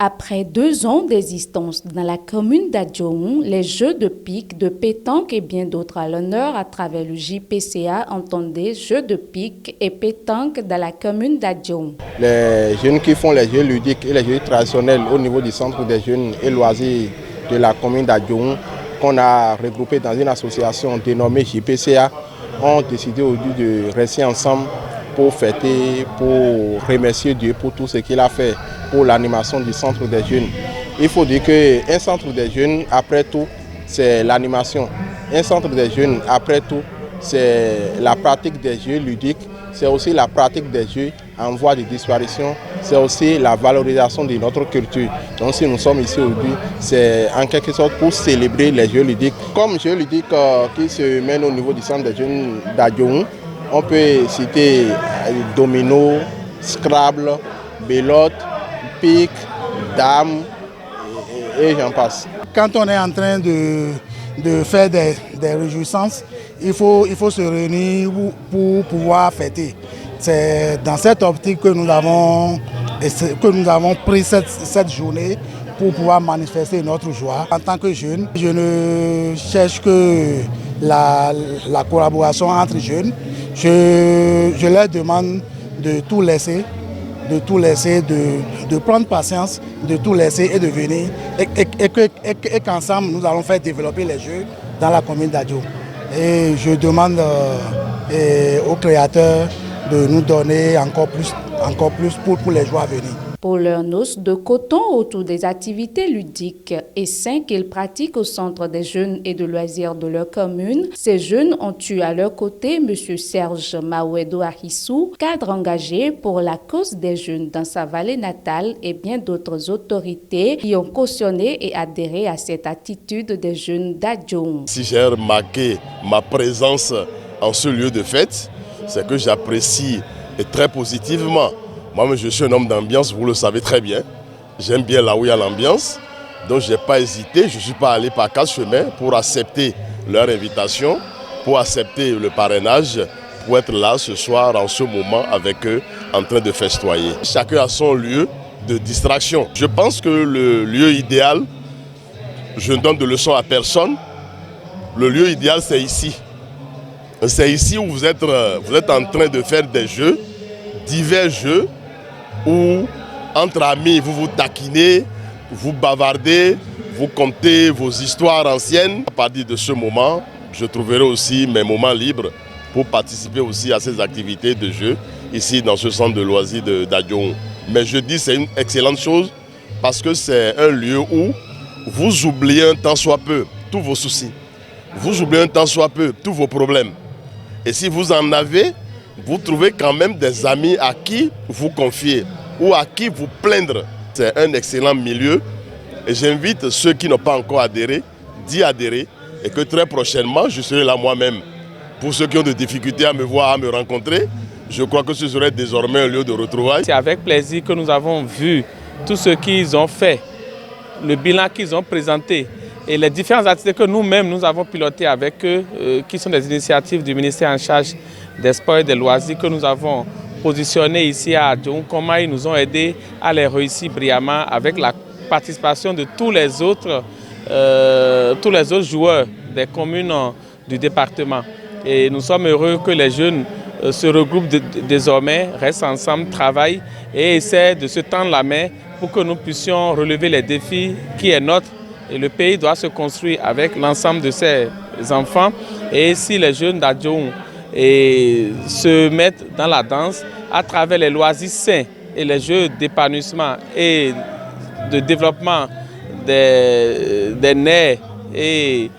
Après 2 ans d'existence dans la commune d'Adjoum, les jeux de pique, de pétanque et bien d'autres à l'honneur à travers le JPCA entendaient jeux de pique et pétanque dans la commune d'Adjoum. Les jeunes qui font les jeux ludiques et les jeux traditionnels au niveau du centre des jeunes et loisirs de la commune d'Adjoum, qu'on a regroupé dans une association dénommée JPCA, ont décidé aujourd'hui de rester ensemble pour fêter, pour remercier Dieu pour tout ce qu'il a fait pour l'animation du centre des jeunes. Il faut dire qu'un centre des jeunes, après tout, c'est l'animation. Un centre des jeunes, après tout, c'est la pratique des jeux ludiques, c'est aussi la pratique des jeux en voie de disparition, c'est aussi la valorisation de notre culture. Donc si nous sommes ici aujourd'hui, c'est en quelque sorte pour célébrer les jeux ludiques. Comme jeux ludiques qui se mènent au niveau du centre des jeunes d'Adjoum, on peut citer domino, Scrabble, belote, pique, dame et j'en passe. Quand on est en train de faire des réjouissances, il faut se réunir pour pouvoir fêter. C'est dans cette optique que nous avons pris cette journée pour pouvoir manifester notre joie. En tant que jeune, je ne cherche que la collaboration entre jeunes. Je leur demande de tout laisser, de prendre patience, de tout laisser et de venir. Et qu'ensemble, nous allons faire développer les jeux dans la commune d'Adjoum. Et je demande aux créateurs de nous donner encore plus pour les jours à venir. Pour leurs noces de coton autour des activités ludiques et saines qu'ils pratiquent au centre des jeunes et de loisirs de leur commune, ces jeunes ont eu à leur côté M. Serge Maouedo Ahissou, cadre engagé pour la cause des jeunes dans sa vallée natale et bien d'autres autorités qui ont cautionné et adhéré à cette attitude des jeunes d'Adjoum. Si j'ai remarqué ma présence en ce lieu de fête, c'est que j'apprécie et très positivement. Moi, je suis un homme d'ambiance, vous le savez très bien. J'aime bien là où il y a l'ambiance. Donc, je n'ai pas hésité. Je ne suis pas allé par 4 chemins pour accepter leur invitation, pour accepter le parrainage, pour être là ce soir, en ce moment, avec eux, en train de festoyer. Chacun a son lieu de distraction. Je pense que le lieu idéal, je ne donne de leçons à personne, le lieu idéal, c'est ici. C'est ici où vous êtes en train de faire des jeux, divers jeux, où entre amis vous vous taquinez, vous bavardez, vous contez vos histoires anciennes. À partir de ce moment, je trouverai aussi mes moments libres pour participer aussi à ces activités de jeu ici dans ce centre de loisirs d'Adjoum. Mais je dis c'est une excellente chose parce que c'est un lieu où vous oubliez un tant soit peu tous vos soucis. Vous oubliez un tant soit peu tous vos problèmes. Et si vous en avez, vous trouvez quand même des amis à qui vous confier ou à qui vous plaindre. C'est un excellent milieu et j'invite ceux qui n'ont pas encore adhéré d'y adhérer et que très prochainement, je serai là moi-même. Pour ceux qui ont des difficultés à me voir, à me rencontrer, je crois que ce serait désormais un lieu de retrouvailles. C'est avec plaisir que nous avons vu tout ce qu'ils ont fait, le bilan qu'ils ont présenté et les différentes activités que nous-mêmes nous avons pilotées avec eux, qui sont des initiatives du ministère en charge des sports et des loisirs que nous avons positionnés ici à Adjoum, comment ils nous ont aidés à les réussir brillamment avec la participation de tous les autres joueurs des communes du département. Et nous sommes heureux que les jeunes se regroupent désormais, restent ensemble, travaillent et essaient de se tendre la main pour que nous puissions relever les défis qui est nôtre. Et le pays doit se construire avec l'ensemble de ses enfants. Et si les jeunes d'Adjoum se mettent dans la danse à travers les loisirs sains et les jeux d'épanouissement et de développement des nerfs et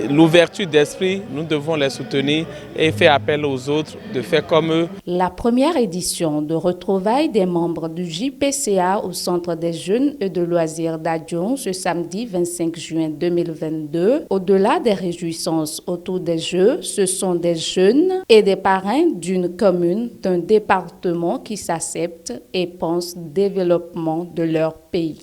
l'ouverture d'esprit, nous devons les soutenir et faire appel aux autres de faire comme eux. La première édition de retrouvailles des membres du JPCA au Centre des jeunes et de loisirs d'Adjoum ce samedi 25 juin 2022. Au-delà des réjouissances autour des jeux, ce sont des jeunes et des parrains d'une commune, d'un département qui s'acceptent et pensent au développement de leur pays.